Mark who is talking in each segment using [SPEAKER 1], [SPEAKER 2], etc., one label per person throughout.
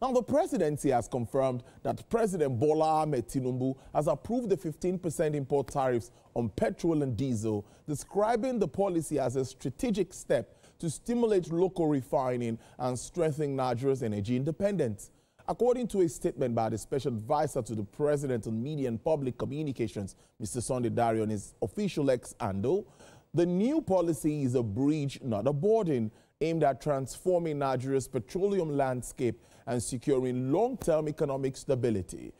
[SPEAKER 1] Now, the presidency has confirmed that President Bola Ahmed Tinubu has approved the 15% import tariffs on petrol and diesel, describing the policy as a strategic step to stimulate local refining and strengthen Nigeria's energy independence. According to a statement by the Special Advisor to the President on Media and Public Communications, Mr. Sunday Dari, on his official X handle, the new policy is a bridge, not a boarding, aimed at transforming Nigeria's petroleum landscape and securing long-term economic stability.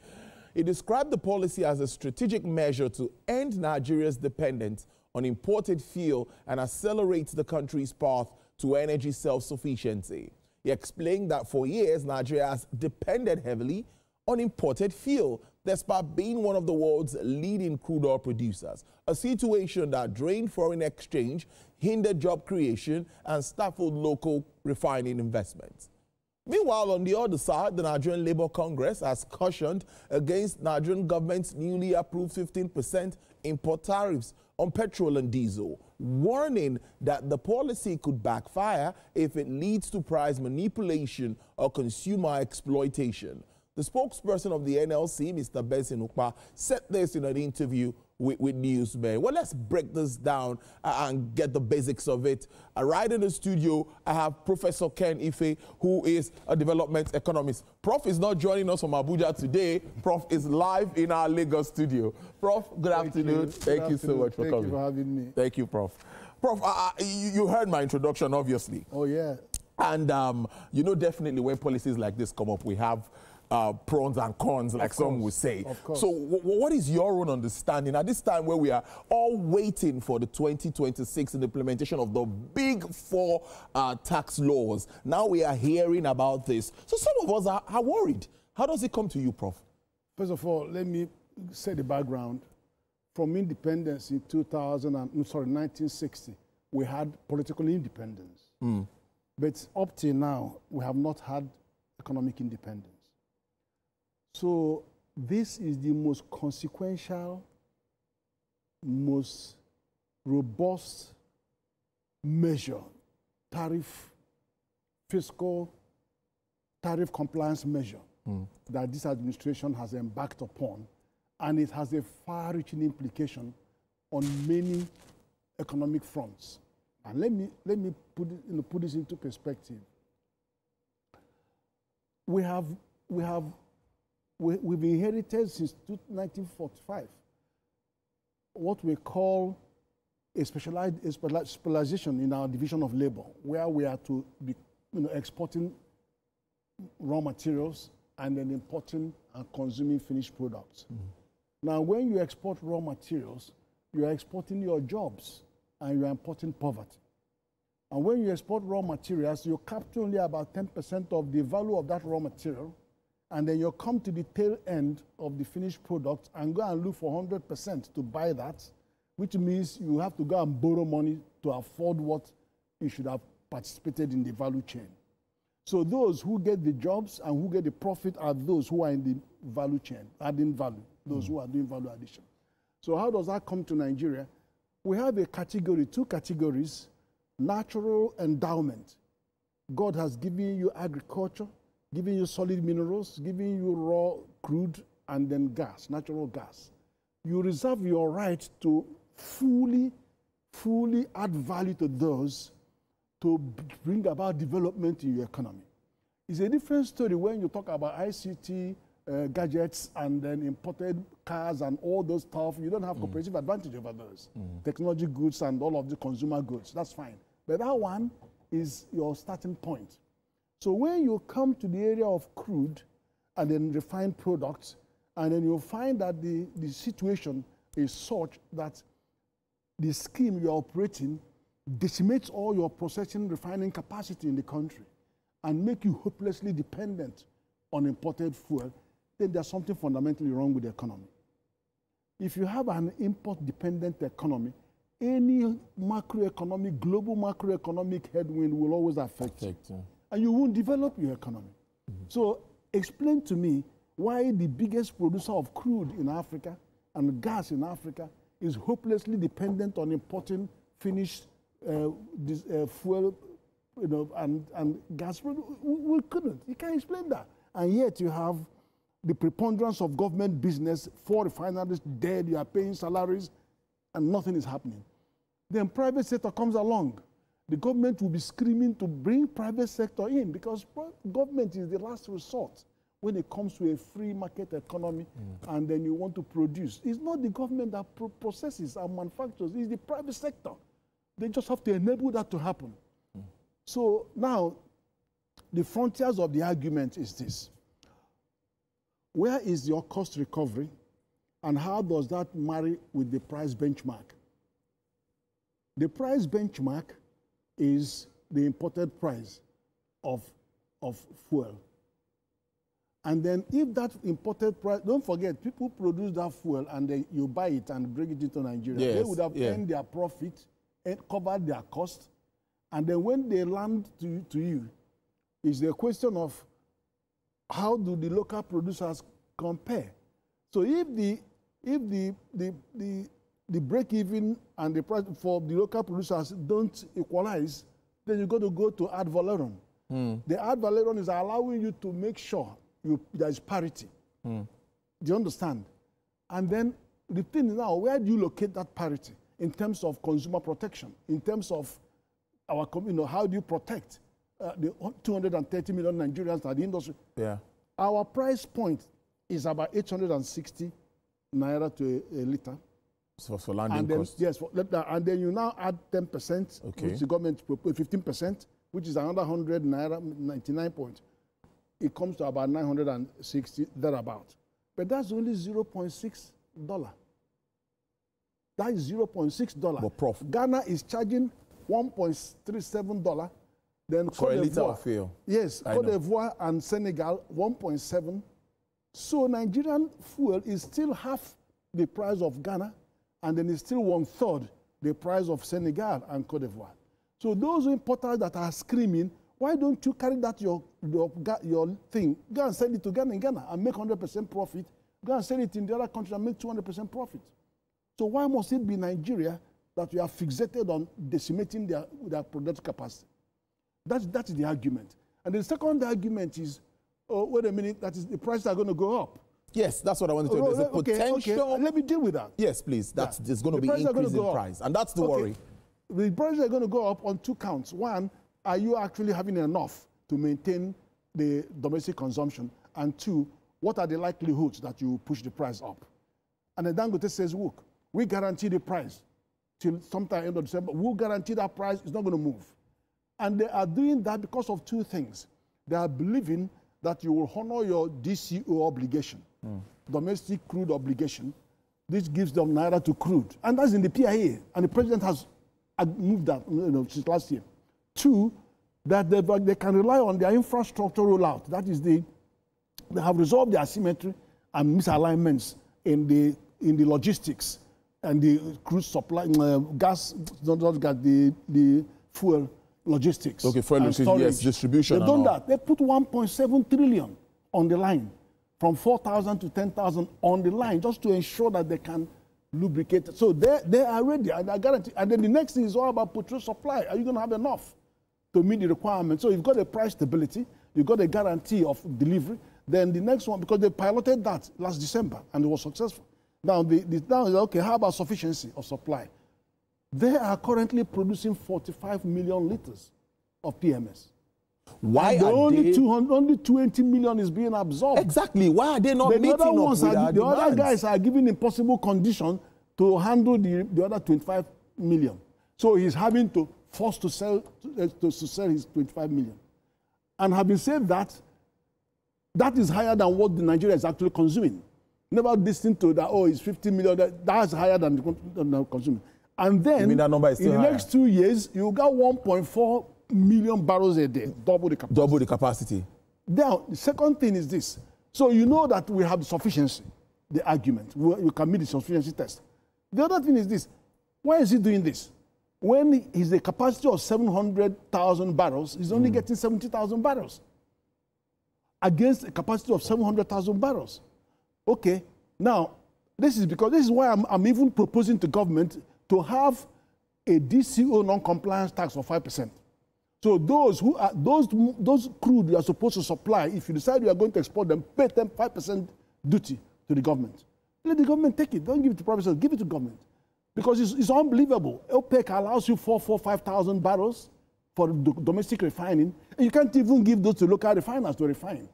[SPEAKER 1] He described the policy as a strategic measure to end Nigeria's dependence on imported fuel and accelerate the country's path to energy self-sufficiency. He explained that for years, Nigeria has depended heavily on imported fuel, despite being one of the world's leading crude oil producers, a situation that drained foreign exchange, hindered job creation, and stifled local refining investments. Meanwhile, on the other side, the Nigerian Labour Congress has cautioned against Nigerian government's newly approved 15% import tariffs on petrol and diesel, warning that the policy could backfire if it leads to price manipulation or consumer exploitation. The spokesperson of the NLC, Mr. Benson Ukpa, said this in an interview with Newsman. Well, let's break this down and get the basics of it. Right in the studio, I have Professor Ken Ife, who is a development economist. Prof is not joining us from Abuja today. Prof is live in our Lagos studio. Prof, good afternoon. Thank you so much for coming.
[SPEAKER 2] Thank you for having me.
[SPEAKER 1] Thank you, Prof. Prof, you heard my introduction, obviously.
[SPEAKER 2] Oh, yeah.
[SPEAKER 1] And you know, definitely when policies like this come up, we have pros and cons, like some would say.
[SPEAKER 2] Of course.
[SPEAKER 1] So what is your own understanding at this time where we are all waiting for the 2026 implementation of the big four tax laws? Now we are hearing about this. So some of us are worried. How does it come to you, Prof?
[SPEAKER 2] First of all, let me say the background. From independence in 1960, we had political independence. But up till now, we have not had economic independence. So this is the most consequential, most robust measure, fiscal tariff compliance measure that this administration has embarked upon, and it has a far-reaching implication on many economic fronts. And let me put this into perspective. We've inherited since 1945 what we call a specialization in our division of labor, where we are to be exporting raw materials and then importing and consuming finished products. Now, when you export raw materials, you are exporting your jobs and you are importing poverty. And when you export raw materials, you capture only about 10% of the value of that raw material, and then you come to the tail end of the finished product and go and look for 100% to buy that, which means you have to go and borrow money to afford what you should have participated in the value chain. So those who get the jobs and who get the profit are those who are in the value chain, adding value, those who are doing value addition. So how does that come to Nigeria? We have a category, two categories: natural endowment. God has given you agriculture, giving you solid minerals, giving you raw crude, and then gas, natural gas. You reserve your right to fully add value to those to bring about development in your economy. It's a different story when you talk about ICT, gadgets, and then imported cars and all those stuff. You don't have competitive advantage over those. Technology goods and all of the consumer goods, that's fine. But that one is your starting point. So when you come to the area of crude and then refined products, and then you'll find that the situation is such that the scheme you're operating decimates all your processing, refining capacity in the country and make you hopelessly dependent on imported fuel, then there's something fundamentally wrong with the economy. If you have an import-dependent economy, any macroeconomic, global macroeconomic headwind will always affect you. And you won't develop your economy. So explain to me why the biggest producer of crude in Africa and gas in Africa is hopelessly dependent on importing finished fuel, and gas. We couldn't. You can't explain that. And yet you have the preponderance of government business, 4 refineries dead, you are paying salaries, and nothing is happening. Then private sector comes along. The government will be screaming to bring private sector in because government is the last resort when it comes to a free market economy and then you want to produce. It's not the government that processes and manufactures, it's the private sector. They just have to enable that to happen. So now, the frontiers of the argument is this. Where is your cost recovery and how does that marry with the price benchmark? The price benchmark is the imported price of fuel. And then if that imported price, don't forget, people produce that fuel and you buy it and bring it into Nigeria.
[SPEAKER 1] Yes,
[SPEAKER 2] they would have earned their profit and covered their cost. And then when they land to you, it's the question of how do the local producers compare? So if the break-even and the price for the local producers don't equalize, then you've got to go to ad valorem. The ad valorem is allowing you to make sure there is parity. Do you understand? And then the thing is now, where do you locate that parity in terms of consumer protection, in terms of our, how do you protect the 230 million Nigerians at the industry? Yeah. Our price point is about 860 naira to a liter.
[SPEAKER 1] So for landing costs?
[SPEAKER 2] Yes, and then you now add 10%, which the government proposed, 15%, which is another 100 naira, 99 points. It comes to about 960, thereabout. But that's only $0.6. That is $0.6.
[SPEAKER 1] But Prof,
[SPEAKER 2] Ghana is charging $1.37. Then
[SPEAKER 1] for a liter of fuel.
[SPEAKER 2] Yes, Cote d'Ivoire and Senegal, 1.7. So Nigerian fuel is still half the price of Ghana, and then it's still 1/3 the price of Senegal and Cote d'Ivoire. So those importers that are screaming, why don't you carry that your thing, go and sell it to Ghana in Ghana and make 100% profit, go and sell it in the other country and make 200% profit. So why must it be Nigeria that we are fixated on decimating their productive capacity? That is the argument. And the second argument is, oh, wait a minute, that is the prices are going to go up.
[SPEAKER 1] Yes, that's what I wanted to do. There's a potential.
[SPEAKER 2] Okay. Let me deal with that.
[SPEAKER 1] Yes, please. There's going to be increase in price. And that's the worry.
[SPEAKER 2] The prices are going to go up on 2 counts. One, are you actually having enough to maintain the domestic consumption? And 2, what are the likelihoods that you push the price up? And then Dangote says, look, we guarantee the price till sometime end of December. We'll guarantee that price is not going to move. And they are doing that because of 2 things. They are believing that you will honor your DCO obligation, domestic crude obligation. This gives them naira to crude. And that's in the PIA. And the president has moved that since last year. 2, that they can rely on their infrastructure rollout. That is, they have resolved the asymmetry and misalignments in the logistics and the crude supply, gas, not gas, the fuel logistics. Okay, fuel logistics,
[SPEAKER 1] yes, distribution.
[SPEAKER 2] They've done that. They put 1.7 trillion on the line, from 4,000 to 10,000 on the line, just to ensure that they can lubricate. So they are ready, and I guarantee. And then the next thing is all about petrol supply. Are you going to have enough to meet the requirements? So you've got a price stability, you've got a guarantee of delivery. Then the next one, because they piloted that last December and it was successful. Now, now is okay, how about sufficiency of supply? They are currently producing 45 million liters of PMS.
[SPEAKER 1] Why are
[SPEAKER 2] only 20 million is being absorbed?
[SPEAKER 1] Exactly. Why are they not meeting up with our demands?
[SPEAKER 2] The other guys are given impossible conditions to handle the other 25 million. So he's having to force to sell his 25 million. And having said that, that is higher than what Nigeria is actually consuming. Never listened to that, oh, it's 50 million. That's higher than the consuming. And then, in the next 2 years, you got 1.4 million barrels a day, double the capacity.
[SPEAKER 1] Double the capacity.
[SPEAKER 2] Now, the second thing is this. So you know that we have the sufficiency, the argument. We can meet the sufficiency test. The other thing is this. Why is he doing this? When he's a capacity of 700,000 barrels, he's only getting 70,000 barrels against a capacity of 700,000 barrels. Okay, now, this is why I'm even proposing to government to have a DCO non-compliance tax of 5%. So those crude you are supposed to supply, if you decide you are going to export them, pay them 5% duty to the government. Let the government take it. Don't give it to private sector, give it to government. Because it's unbelievable. OPEC allows you 5,000 barrels for domestic refining, and you can't even give those to local refiners to refine.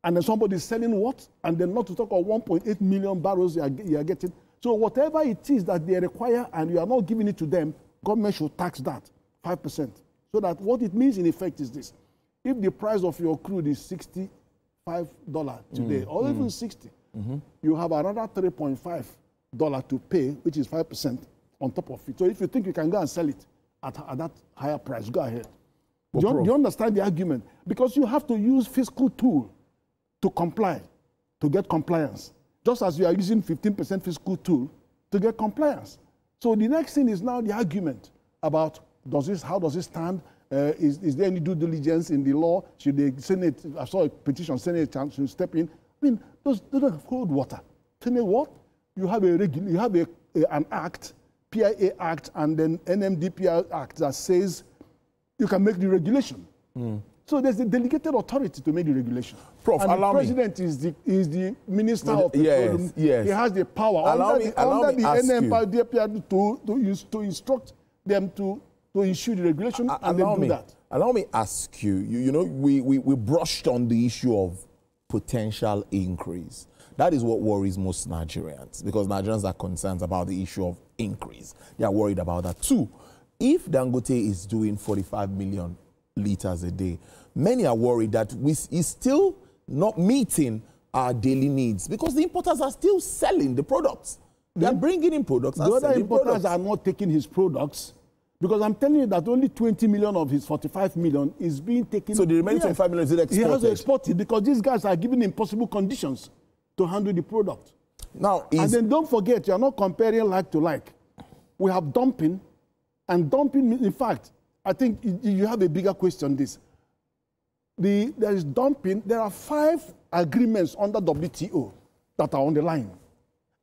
[SPEAKER 2] And then somebody's selling what? And then not to talk of 1.8 million barrels you are getting. So whatever it is that they require and you are not giving it to them, government should tax that 5%. So that what it means in effect is this. If the price of your crude is $65 today, or even 60, you have another $3.5 to pay, which is 5% on top of it. So if you think you can go and sell it at that higher price, go ahead. Do you understand the argument? Because you have to use fiscal tool to comply, to get compliance. Just as you are using 15% fiscal tool to get compliance. So the next thing is now the argument about how does it stand? Is there any due diligence in the law? Should the Senate, I saw a petition, Senate should step in. I mean, those don't hold water. Tell me what? You have an act, PIA Act, and then NMDPR Act that says you can make the regulation. So there's a delegated authority to make the regulation.
[SPEAKER 1] Prof,
[SPEAKER 2] and
[SPEAKER 1] allow
[SPEAKER 2] the president is the minister of petroleum.
[SPEAKER 1] Yes.
[SPEAKER 2] He has the power under the NMDPR to instruct them to issue the regulation and then do that.
[SPEAKER 1] Allow me ask you, you know, we brushed on the issue of potential increase. That is what worries most Nigerians, because Nigerians are concerned about the issue of increase. They are worried about that too. If Dangote is doing 45 million liters a day, many are worried that he's still not meeting our daily needs because the importers are still selling the products. They are bringing in products.
[SPEAKER 2] The other importers are not taking his products because I'm telling you that only 20 million of his 45 million is being taken.
[SPEAKER 1] So the remaining 25 million is exported?
[SPEAKER 2] He has to export it because these guys are given impossible conditions to handle the product.
[SPEAKER 1] Now,
[SPEAKER 2] and then don't forget, you're not comparing like to like. We have dumping, and dumping, in fact, I think you have a bigger question on this. There is dumping. There are 5 agreements under WTO that are on the line.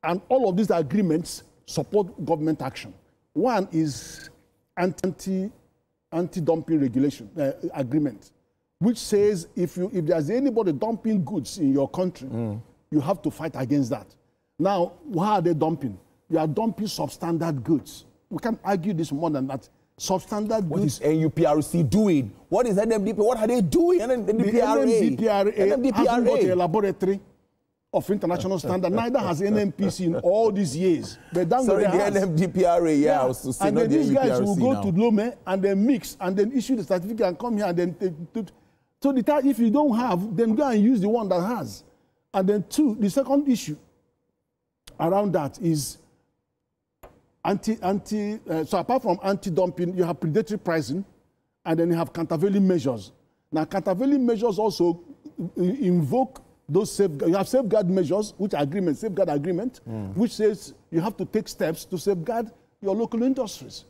[SPEAKER 2] And all of these agreements support government action. One is anti-dumping regulation agreement, which says if there's anybody dumping goods in your country, you have to fight against that. Now, why are they dumping? You are dumping substandard goods. We can't argue this more than that. Substandard goods.
[SPEAKER 1] What is NUPRC doing? What is NMDP? What are they doing?
[SPEAKER 2] NMDPRA hasn't got a laboratory of international standard. Neither has NMPC in all these years. But
[SPEAKER 1] sorry, the NMDPRA, yeah. I was to say,
[SPEAKER 2] and then these guys will go to Lome and then mix and then issue the certificate and come here and then so if you don't have, then go and use the one that has. And then the second issue around that is so apart from anti-dumping, you have predatory pricing, and then you have countervailing measures. Now, countervailing measures also invoke those safeguard. You have safeguard measures, which are safeguard agreement, which says you have to take steps to safeguard your local industries,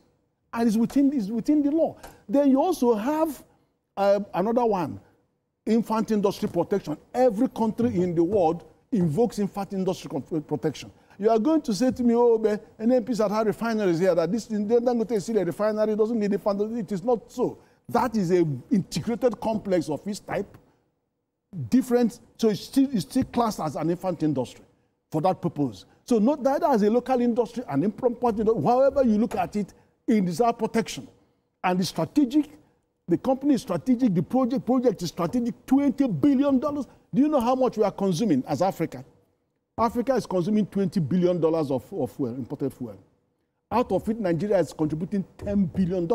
[SPEAKER 2] and it's within the law. Then you also have another one, infant industry protection. Every country in the world invokes infant industry protection. You are going to say to me, oh, NMPs that have refineries here, that this Dangote is still a refinery, doesn't need infant. It is not so. That is an integrated complex of its type, different. So it's still classed as an infant industry for that purpose. So not that as a local industry, an import industry, however you look at it, it is our protection. And the strategic, the company is strategic, the project is strategic, $20 billion. Do you know how much we are consuming as Africa? Africa is consuming $20 billion of fuel, imported fuel. Out of it, Nigeria is contributing $10 billion.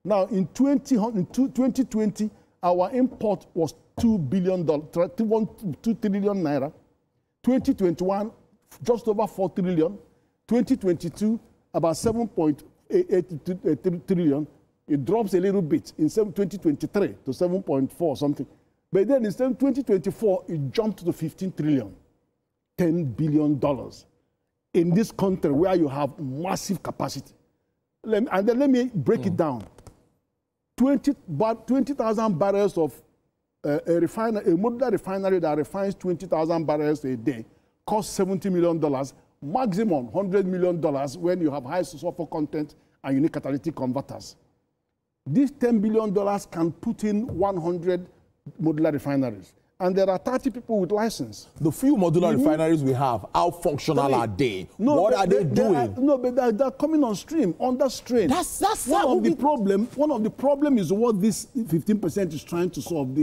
[SPEAKER 2] Now, in 2020, our import was $2 billion, 2 trillion naira. 2021, just over 4 trillion. 2022, about 7.8 trillion. It drops a little bit in 2023 to 7.4 something. But then in 2024, it jumped to 15 trillion. $10 billion in this country where you have massive capacity. And then let me break it down. 20,000 barrels of a modular refinery that refines 20,000 barrels a day costs $70 million, maximum $100 million when you have high sulfur content and you need catalytic converters. This $10 billion can put in 100 modular refineries. And there are 30 people with license.
[SPEAKER 1] The few modular refineries we have, how functional are they?
[SPEAKER 2] No,
[SPEAKER 1] what are they doing?
[SPEAKER 2] They're coming on stream, under strain.
[SPEAKER 1] That's
[SPEAKER 2] one of the problem is what this 15% is trying to solve.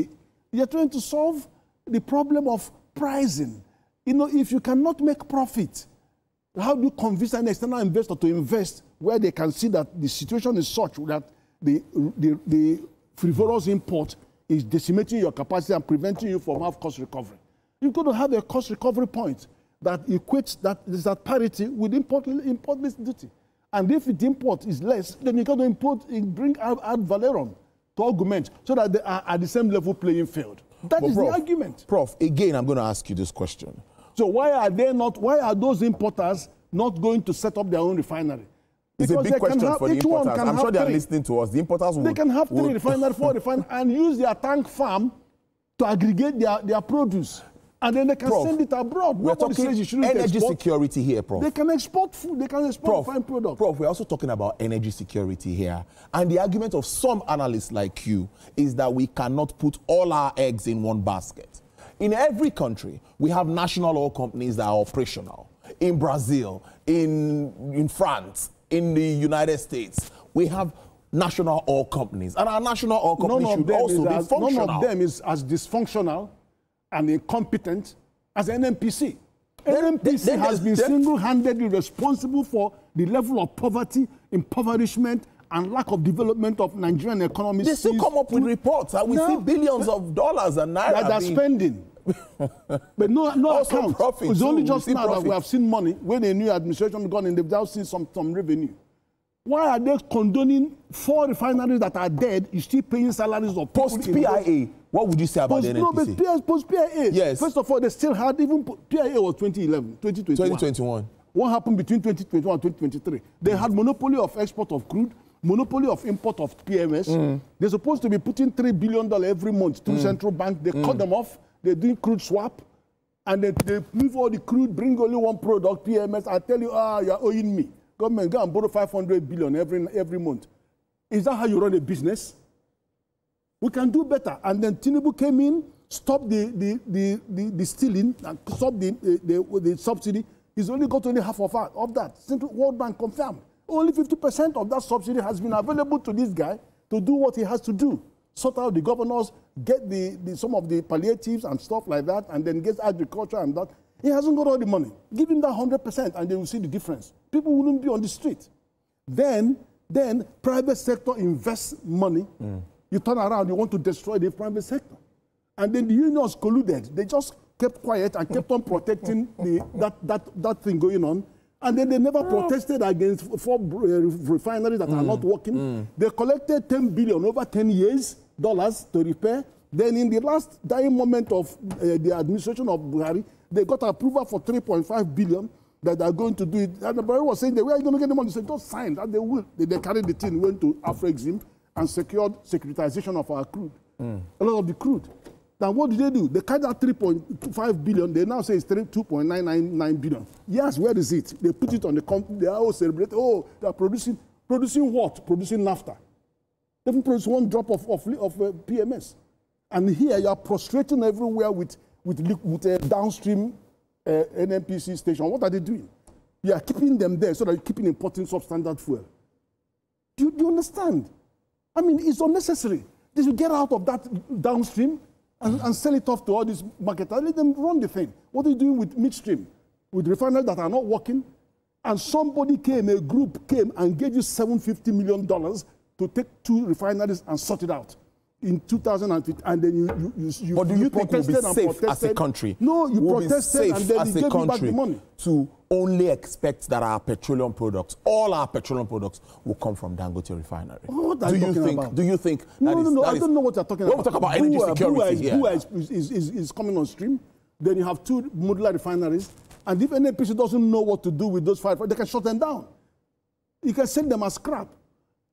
[SPEAKER 2] They're trying to solve the problem of pricing. You know, if you cannot make profit, how do you convince an external investor to invest where they can see that the situation is such that the frivolous import is decimating your capacity and preventing you from have cost recovery? You've got to have a cost recovery point that equates that is at parity with import-less duty. And if the import is less, then you got to bring ad valorem to augment so that they are at the same level playing field. That is the argument.
[SPEAKER 1] Prof, again, I'm going to ask you this question.
[SPEAKER 2] So why are those importers not going to set up their own refinery?
[SPEAKER 1] It's a big question for the importers. I'm sure they're listening to us. The importers
[SPEAKER 2] they can have 3 refineries, 4 refineries, and use their tank farm to aggregate their produce. And then they can send it abroad.
[SPEAKER 1] We're talking energy security here, Prof.
[SPEAKER 2] They can export food. They can export refined products.
[SPEAKER 1] Prof, we're also talking about energy security here. And the argument of some analysts like you is that we cannot put all our eggs in one basket. In every country, we have national oil companies that are operational. In Brazil, in France, in the United States, we have national oil companies. And our national oil companies should also be functional.
[SPEAKER 2] None of them is as dysfunctional and incompetent as NNPC. NNPC has been single-handedly responsible for the level of poverty, impoverishment, and lack of development of Nigerian economy.
[SPEAKER 1] They still come up with reports and we see billions of dollars and naira
[SPEAKER 2] that are spending. But no account. It's only just now that we have seen money when a new administration gone in, they've now seen some revenue. Why are they condoning 4 refineries that are dead? You still paying salaries of
[SPEAKER 1] post-PIA. What would you say about the NNPC?
[SPEAKER 2] No, but post-PIA.
[SPEAKER 1] Yes.
[SPEAKER 2] First of all, they still had, even PIA was 2021. What happened between 2021 and 2023? They had monopoly of export of crude, monopoly of import of PMS. They're supposed to be putting $3 billion every month to central bank. They cut them off. They're doing crude swap. And they move all the crude, bring only one product, PMS. I tell you, you're owing me. Government, go and borrow 500 billion every month. Is that how you run a business? We can do better. And then Tinubu came in, stopped the stealing, and stopped the subsidy. He's only got only half of that. Central World Bank confirmed. Only 50% of that subsidy has been available to this guy to do what he has to do. Sort out the governors, get some of the palliatives and stuff like that, and then get agriculture and that. He hasn't got all the money. Give him that 100% and they will see the difference. People wouldn't be on the street. Then private sector invests money. You turn around, you want to destroy the private sector. And then the unions colluded. They just kept quiet and kept on protecting that thing going on. And then they never protested against 4 refineries that are not working. They collected $10 billion over 10 years to repair. Then in the last dying moment of the administration of Buhari, they got approval for $3.5 billion that they are going to do it. And the Buhari was saying, where are you going to get the money? They said, just sign. And they will. They carried the thing, went to Afrexim and secured securitization of our crude. A lot of the crude. Now, what did they do? They carried that $3.5 billion. They now say it's $2.999 billion. Yes, where is it? They put it on the company. They are all celebrating. Oh, they are producing what? Producing naphtha. They haven't produced 1 drop of PMS. And here you are prostrating everywhere with a downstream NNPC station. What are they doing? You are keeping them there so that you're keeping importing substandard fuel. Do you understand? I mean, it's unnecessary. They should get out of that downstream and sell it off to all these marketers. Let them run the thing. What are you doing with midstream? With refineries that are not working? And a group came and gave you $750 million to take 2 refineries and sort it out in 2015. And then you
[SPEAKER 1] But do you think we'll be safe as a country?
[SPEAKER 2] No, you protested and then you gave me back the money.
[SPEAKER 1] To only expect that our petroleum products, all our petroleum products, will come from Dangote refinery.
[SPEAKER 2] What are you talking about?
[SPEAKER 1] Do you think
[SPEAKER 2] I don't know what you're talking about.
[SPEAKER 1] When we talk about energy security here.
[SPEAKER 2] Bua is coming on stream. Then you have 2 modular refineries. And if NNPC doesn't know what to do with those 5, they can shut them down. You can send them as scrap.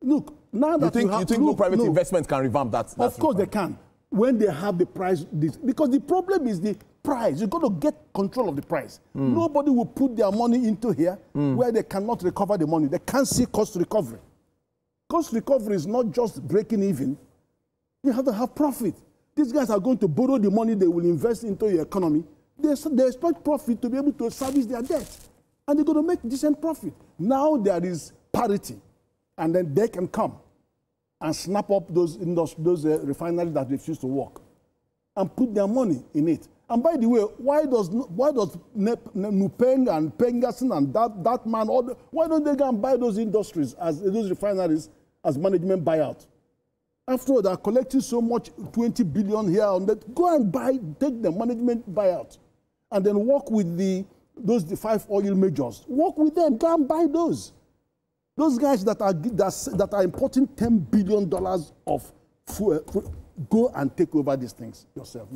[SPEAKER 2] Look, now that you think
[SPEAKER 1] no private investment can revamp that?
[SPEAKER 2] Of course they can. When they have the price, because the problem is the price. You've got to get control of the price. Nobody will put their money into here where they cannot recover the money. They can't see cost recovery. cost recovery is not just breaking even. You have to have profit. These guys are going to borrow the money they will invest into your economy. They expect profit to be able to service their debt. And they're going to make decent profit. Now there is parity. And then they can come and snap up those refineries that refuse to work and put their money in it. And by the way, why does Nupeng and Pengason and that man, why don't they go and buy those industries, those refineries, as management buyout? After all, they're collecting so much, 20 billion here on that. Go and take the management buyout, and then work with the 5 oil majors. Work with them. Go and buy those. Those guys that are importing $10 billion of fuel, go and take over these things yourself.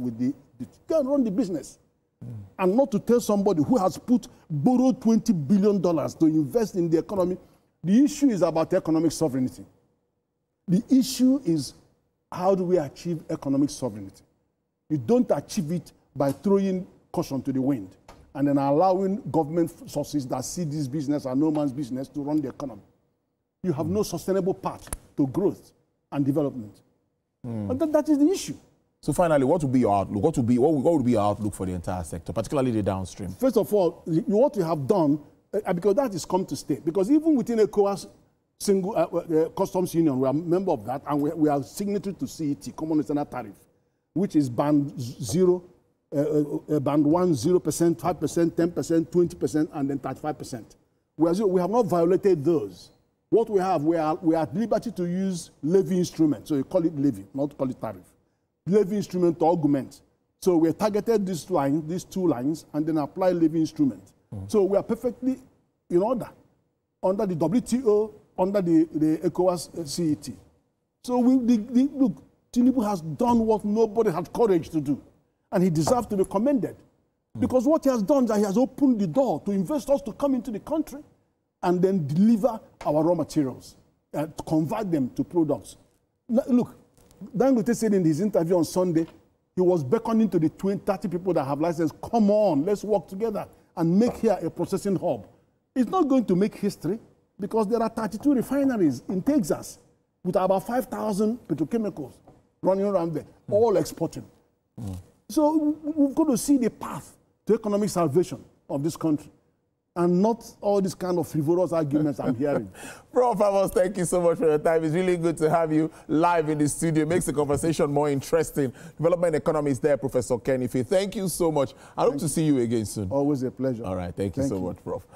[SPEAKER 2] Go and run the business, and not to tell somebody who has borrowed $20 billion to invest in the economy. The issue is about economic sovereignty. The issue is, how do we achieve economic sovereignty? You don't achieve it by throwing caution to the wind and then allowing government sources that see this business as no man's business to run the economy. You have no sustainable path to growth and development. But that is the issue.
[SPEAKER 1] So finally, what would be your outlook? What would be your outlook for the entire sector, particularly the downstream?
[SPEAKER 2] First of all, what we have done, because that is come to stay, because even within ECOWAS single customs union, we are a member of that, and we are signatory to CET, Common International Tariff, which is band 0, band 1, 0%, 5%, 10%, 20%, and then 35%. We have not violated those. What we have, we are at liberty to use levy instrument, so you call it levy, not call it tariff. Levy instrument to augment. So we targeted these two lines, and then apply levy instrument. So we are perfectly in order under the WTO, under the ECOWAS CET. So look, Tinubu has done what nobody had courage to do, and he deserves to be commended. Because what he has done is that he has opened the door to investors to come into the country and then deliver our raw materials, to convert them to products. Look, Dangote said in his interview on Sunday, he was beckoning to the 30 people that have license, come on, let's work together and make here a processing hub. It's not going to make history, because there are 32 refineries in Texas with about 5,000 petrochemicals running around there, all exporting. So we've got to see the path to economic salvation of this country, and not all these kind of frivolous arguments I'm hearing.
[SPEAKER 1] Prof, I must thank you so much for your time. It's really good to have you live in the studio. It makes the conversation more interesting. Development economist there, Professor Kenny Faye. Thank you so much. I hope to see you again soon.
[SPEAKER 2] Always a pleasure.
[SPEAKER 1] All right. Thank you so much, Prof.